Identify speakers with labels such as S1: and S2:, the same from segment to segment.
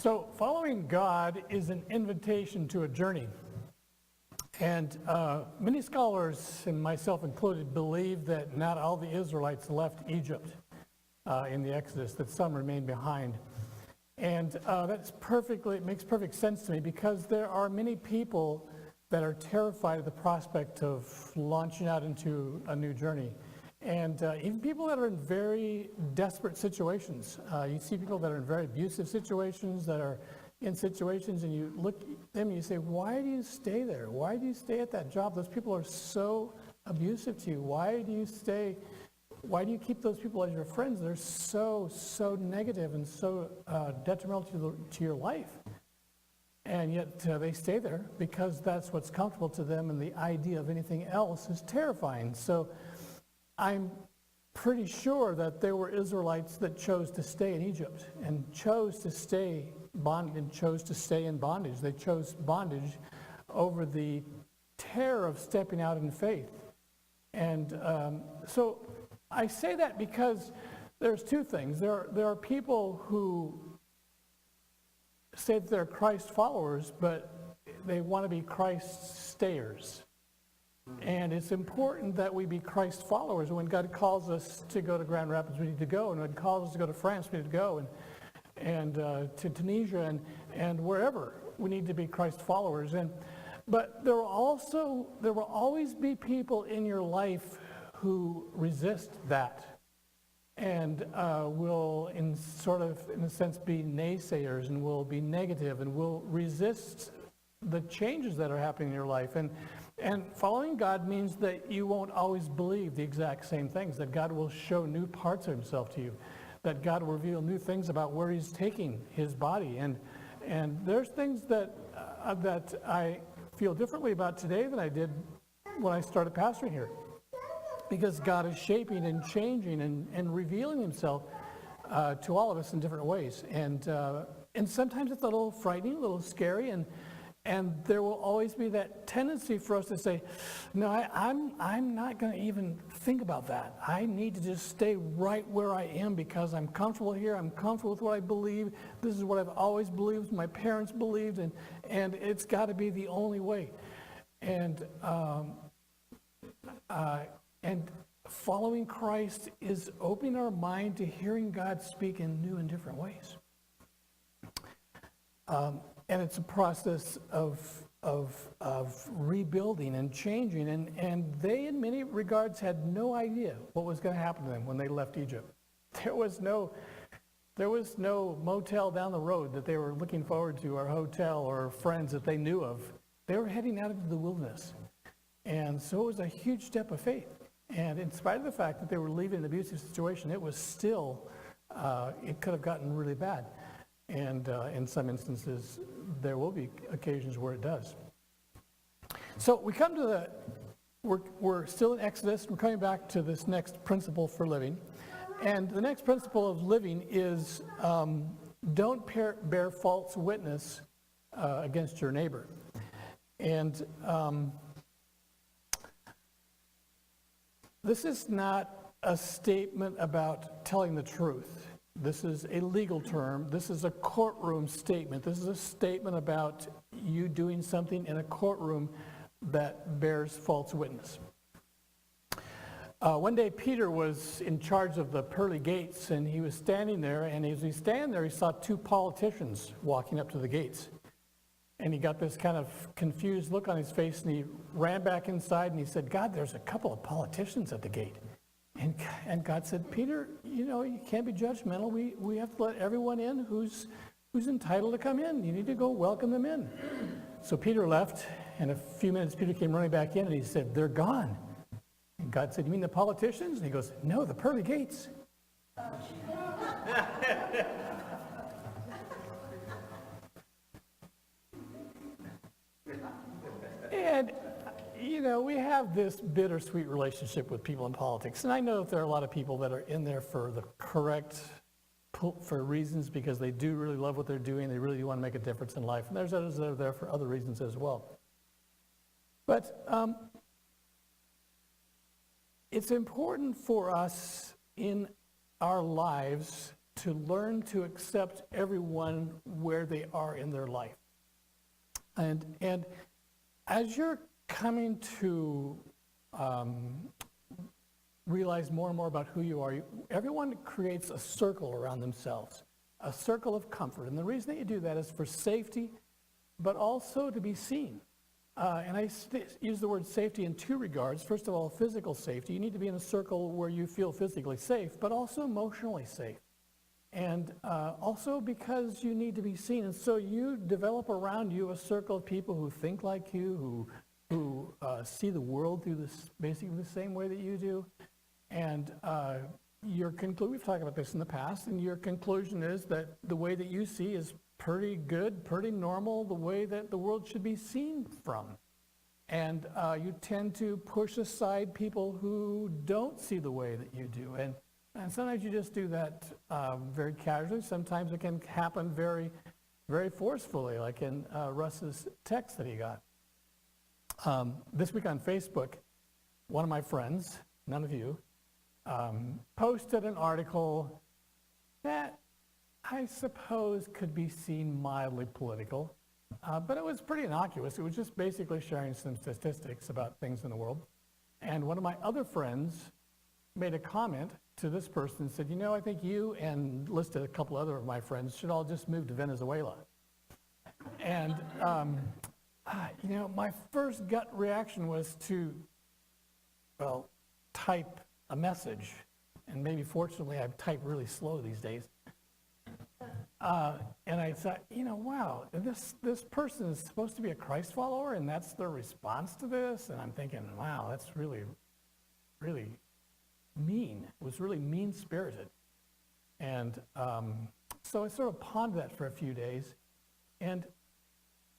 S1: So following God is an invitation to a journey. And many scholars, and myself included, believe that not all the Israelites left Egypt in the Exodus, that some remained behind. And it makes perfect sense to me, because there are many people that are terrified of the prospect of launching out into a new journey. And even people that are in very desperate situations. You see people that are in very abusive situations, that are in situations, and you look at them and you say, why do you stay there? Why do you stay at that job? Those people are so abusive to you. Why do you keep those people as your friends? They're so negative and so detrimental to your life. And yet they stay there because that's what's comfortable to them, and the idea of anything else is terrifying. So I'm pretty sure that there were Israelites that chose to stay in Egypt and chose to stay in bondage. They chose bondage over the terror of stepping out in faith. And so I say that because there's two things. There are people who say that they're Christ followers, but they want to be Christ stayers. And it's important that we be Christ followers. When God calls us to go to Grand Rapids, we need to go. And when He calls us to go to France, we need to go. And to Tunisia and wherever, we need to be Christ followers. But there will always be people in your life who resist that, and will, in a sense, be naysayers, and will be negative, and will resist the changes that are happening in your life. And following God means that you won't always believe the exact same things, that God will show new parts of Himself to you, that God will reveal new things about where He's taking His body. And there's things that I feel differently about today than I did when I started pastoring here, because God is shaping and changing and revealing Himself to all of us in different ways. And sometimes it's a little frightening, a little scary, and there will always be that tendency for us to say, no, I'm not going to even think about that. I need to just stay right where I am because I'm comfortable here. I'm comfortable with what I believe. This is what I've always believed, my parents believed, and it's got to be the only way. And following Christ is opening our mind to hearing God speak in new and different ways. And it's a process of rebuilding and changing. And they, in many regards, had no idea what was going to happen to them when they left Egypt. There was no motel down the road that they were looking forward to, or hotel, or friends that they knew of. They were heading out into the wilderness. And so it was a huge step of faith. And in spite of the fact that they were leaving an abusive situation, it was still, it could have gotten really bad. And in some instances, there will be occasions where it does. So we come to we're still in Exodus. We're coming back to this next principle for living. And the next principle of living is don't bear false witness against your neighbor. And this is not a statement about telling the truth. This is a legal term. This is a courtroom statement. This is a statement about you doing something in a courtroom that bears false witness. One day Peter was in charge of the pearly gates, and he was standing there, and as he was standing there, he saw two politicians walking up to the gates. And he got this kind of confused look on his face, and he ran back inside, and he said, God, there's a couple of politicians at the gate. And God said, Peter, you can't be judgmental. We have to let everyone in who's entitled to come in. You need to go welcome them in. So Peter left, and a few minutes Peter came running back in, and he said, they're gone. And God said, you mean the politicians? And he goes, no, the pearly gates. And we have this bittersweet relationship with people in politics. And I know that there are a lot of people that are in there for reasons because they do really love what they're doing. They really do want to make a difference in life. And there's others that are there for other reasons as well. But it's important for us in our lives to learn to accept everyone where they are in their life. And as you're coming to realize more and more about who you are, everyone creates a circle around themselves, a circle of comfort. And the reason that you do that is for safety, but also to be seen. And I use the word safety in two regards. First of all, physical safety. You need to be in a circle where you feel physically safe, but also emotionally safe. And also because you need to be seen. And so you develop around you a circle of people who think like you, who see the world through basically the same way that you do. And we've talked about this in the past, and your conclusion is that the way that you see is pretty good, pretty normal, the way that the world should be seen from. And you tend to push aside people who don't see the way that you do. And sometimes you just do that very casually. Sometimes it can happen very, very forcefully, like in Russ's text that he got. This week on Facebook, one of my friends, none of you, posted an article that I suppose could be seen mildly political, but it was pretty innocuous. It was just basically sharing some statistics about things in the world. And one of my other friends made a comment to this person and said, I think you and listed a couple other of my friends should all just move to Venezuela. And, my first gut reaction was to, type a message. And maybe fortunately I type really slow these days. And I thought, wow, this person is supposed to be a Christ follower, and that's their response to this? And I'm thinking, wow, that's really, really mean. It was really mean-spirited. And so I sort of pondered that for a few days. And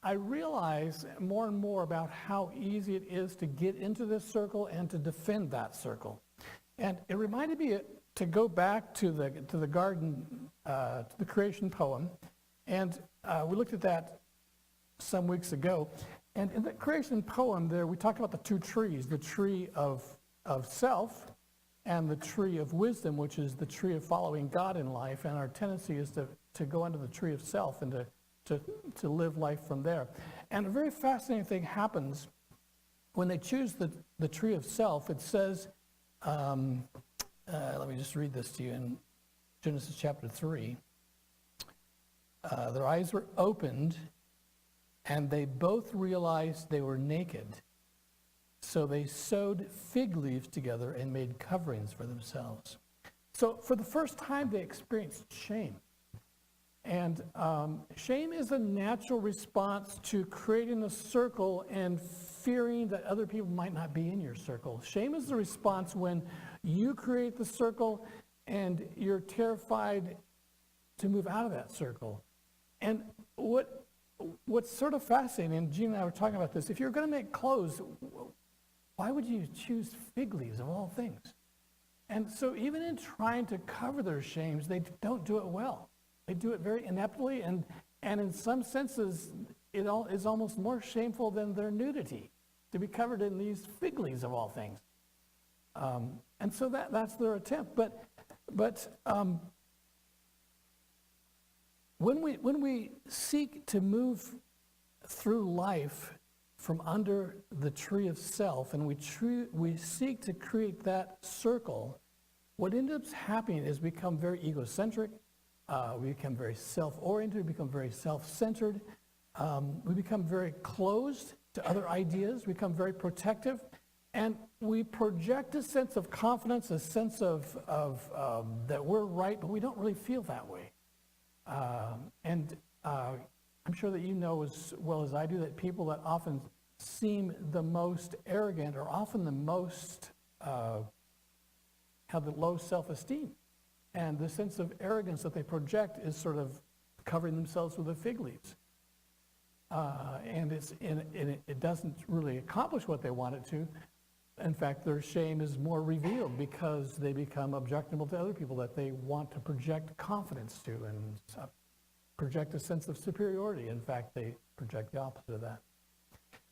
S1: I realized more and more about how easy it is to get into this circle and to defend that circle. And it reminded me to go back to the garden, to the creation poem. And we looked at that some weeks ago. And in the creation poem there, we talked about the two trees, the tree of self and the tree of wisdom, which is the tree of following God in life. And our tendency is to go under the tree of self and to live life from there. And a very fascinating thing happens when they choose the tree of self. It says, let me just read this to you in Genesis chapter 3. Their eyes were opened, and they both realized they were naked. So they sewed fig leaves together and made coverings for themselves. So for the first time, they experienced shame. And shame is a natural response to creating a circle and fearing that other people might not be in your circle. Shame is the response when you create the circle and you're terrified to move out of that circle. And what's sort of fascinating, and Gene and I were talking about this, if you're going to make clothes, why would you choose fig leaves of all things? And so even in trying to cover their shames, they don't do it well. They do it very ineptly, and in some senses, it is almost more shameful than their nudity, to be covered in these fig leaves of all things. And so that's their attempt. But when we seek to move through life from under the tree of self, and we seek to create that circle, what ends up happening is we become very egocentric. We become very self-oriented, we become very self-centered, we become very closed to other ideas, we become very protective, and we project a sense of confidence, a sense of that we're right, but we don't really feel that way. And I'm sure that you know as well as I do that people that often seem the most arrogant are often the most, have the low self-esteem. And the sense of arrogance that they project is sort of covering themselves with the fig leaves. And it doesn't really accomplish what they want it to. In fact, their shame is more revealed because they become objectionable to other people that they want to project confidence to and project a sense of superiority. In fact, they project the opposite of that.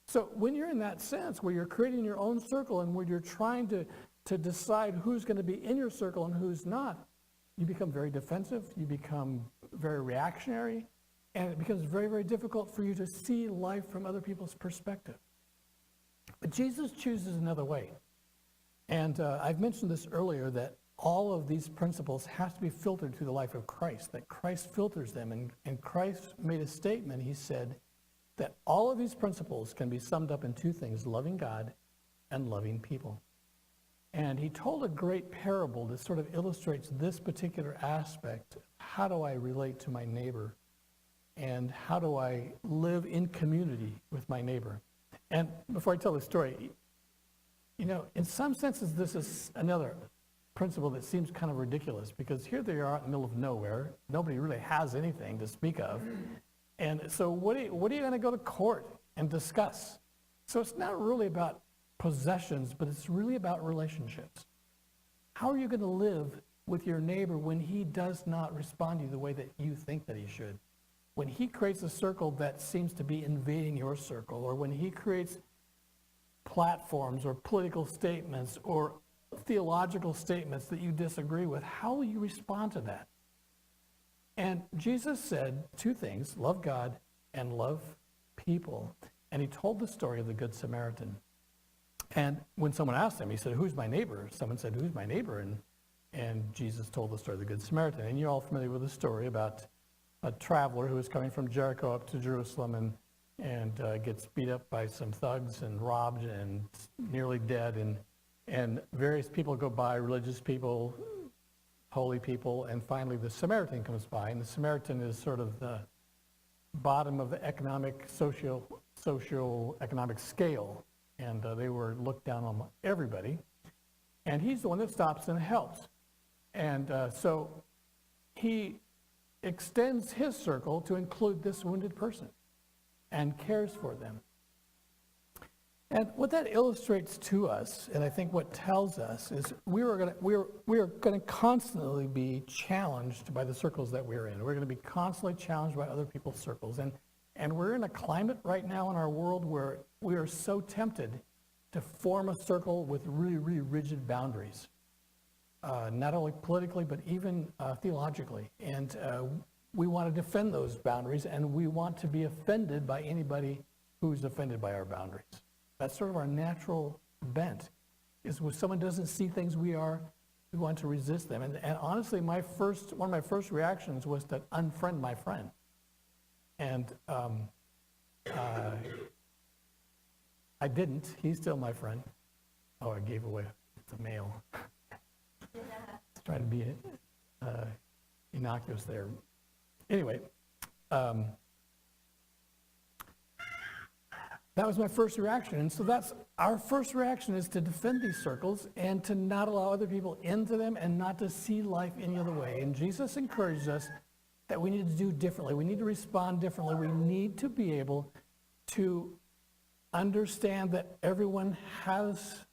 S1: So when you're in that sense where you're creating your own circle and where you're trying to decide who's going to be in your circle and who's not, you become very defensive, you become very reactionary, and it becomes very, very difficult for you to see life from other people's perspective. But Jesus chooses another way. And I've mentioned this earlier, that all of these principles have to be filtered through the life of Christ, that Christ filters them. And Christ made a statement. He said that all of these principles can be summed up in two things: loving God and loving people. And he told a great parable that sort of illustrates this particular aspect. How do I relate to my neighbor? And how do I live in community with my neighbor? And before I tell the story, you know, in some senses, this is another principle that seems kind of ridiculous, because here they are in the middle of nowhere. Nobody really has anything to speak of. And so what are you going to go to court and discuss? So it's not really about possessions, but it's really about relationships. How are you going to live with your neighbor when he does not respond to you the way that you think that he should? When he creates a circle that seems to be invading your circle, or when he creates platforms or political statements or theological statements that you disagree with, how will you respond to that? And Jesus said two things: love God and love people. And he told the story of the Good Samaritan. And when someone asked him, he said, "Who's my neighbor?" Someone said, "Who's my neighbor?" And Jesus told the story of the Good Samaritan. And you're all familiar with the story about a traveler who was coming from Jericho up to Jerusalem and gets beat up by some thugs and robbed and nearly dead. And various people go by, religious people, holy people, and finally the Samaritan comes by. And the Samaritan is sort of the bottom of the socio-economic scale. And they were looked down on everybody. And he's the one that stops and helps. And so he extends his circle to include this wounded person and cares for them. And what that illustrates to us, and I think what tells us, is we are going to constantly be challenged by the circles that we're in. We're going to be constantly challenged by other people's circles. And we're in a climate right now in our world where we are so tempted to form a circle with really, really rigid boundaries, not only politically, but even theologically. And we want to defend those boundaries, and we want to be offended by anybody who's offended by our boundaries. That's sort of our natural bent, is when someone doesn't see things we want to resist them. And honestly, one of my first reactions was to unfriend my friend. And I didn't. He's still my friend. Oh, I gave away the mail. Trying to be innocuous there. Anyway, that was my first reaction. And so that's our first reaction, is to defend these circles and to not allow other people into them and not to see life any other way. And Jesus encourages us that we need to do differently. We need to respond differently. We need to be able to understand that everyone has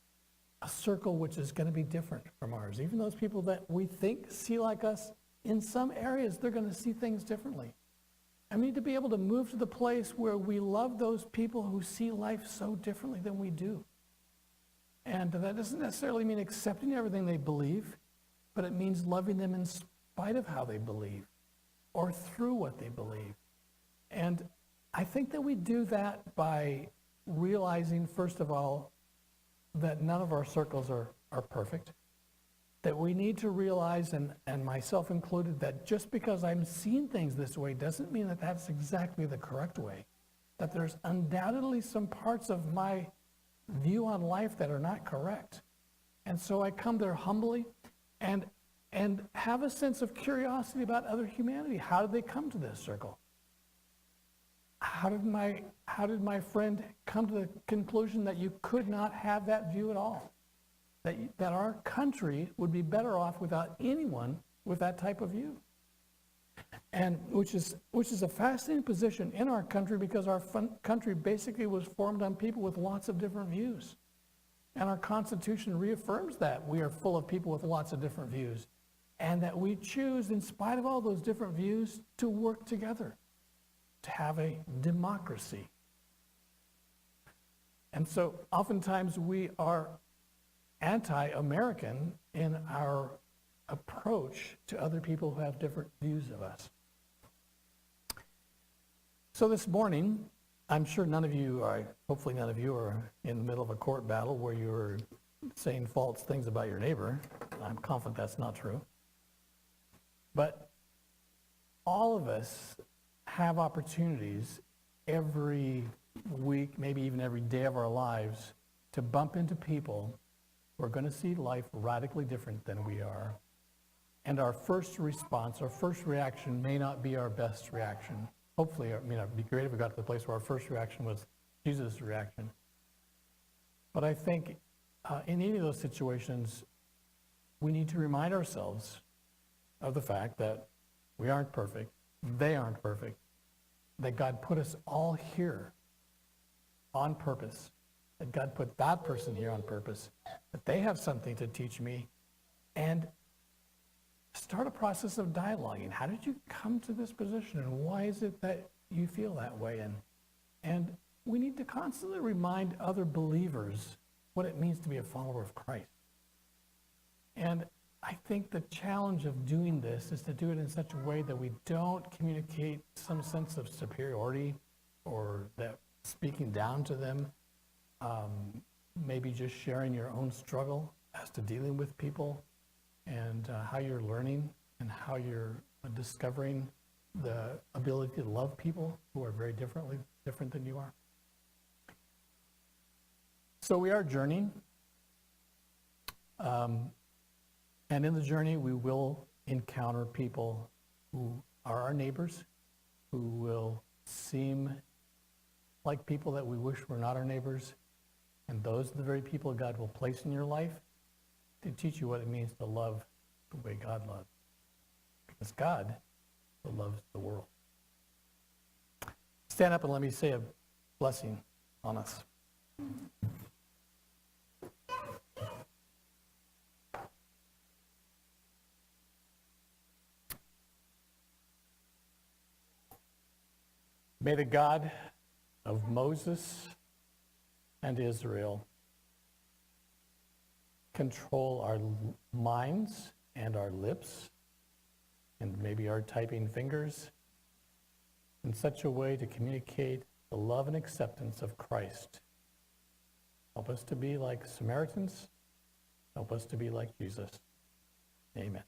S1: a circle which is going to be different from ours. Even those people that we think see like us, in some areas, they're going to see things differently. And we need to be able to move to the place where we love those people who see life so differently than we do. And that doesn't necessarily mean accepting everything they believe, but it means loving them in spite of how they believe or through what they believe. And I think that we do that by realizing, first of all, that none of our circles are perfect. That we need to realize, and myself included, that just because I'm seeing things this way doesn't mean that that's exactly the correct way. That there's undoubtedly some parts of my view on life that are not correct. And so I come there humbly and have a sense of curiosity about other humanity. How did they come to this circle? How did my friend come to the conclusion that you could not have that view at all? That our country would be better off without anyone with that type of view. And which is a fascinating position in our country, because our country basically was formed on people with lots of different views. And our Constitution reaffirms that we are full of people with lots of different views, and that we choose, in spite of all those different views, to work together, to have a democracy. And so oftentimes we are anti-American in our approach to other people who have different views of us. So this morning, I'm sure hopefully none of you are in the middle of a court battle where you're saying false things about your neighbor. I'm confident that's not true. But all of us have opportunities every week, maybe even every day of our lives, to bump into people who are going to see life radically different than we are. And our first response, our first reaction may not be our best reaction. Hopefully, it'd be great if we got to the place where our first reaction was Jesus' reaction. But I think in any of those situations, we need to remind ourselves of the fact that we aren't perfect, they aren't perfect, that God put us all here on purpose, that God put that person here on purpose, that they have something to teach me, and start a process of dialoguing. How did you come to this position, and why is it that you feel that way? And we need to constantly remind other believers what it means to be a follower of Christ. And I think the challenge of doing this is to do it in such a way that we don't communicate some sense of superiority or that speaking down to them, maybe just sharing your own struggle as to dealing with people and how you're learning and how you're discovering the ability to love people who are very different than you are. So we are journeying. And in the journey, we will encounter people who are our neighbors, who will seem like people that we wish were not our neighbors. And those are the very people God will place in your life to teach you what it means to love the way God loves. Because God loves the world. Stand up and let me say a blessing on us. May the God of Moses and Israel control our minds and our lips and maybe our typing fingers in such a way to communicate the love and acceptance of Christ. Help us to be like Samaritans. Help us to be like Jesus. Amen.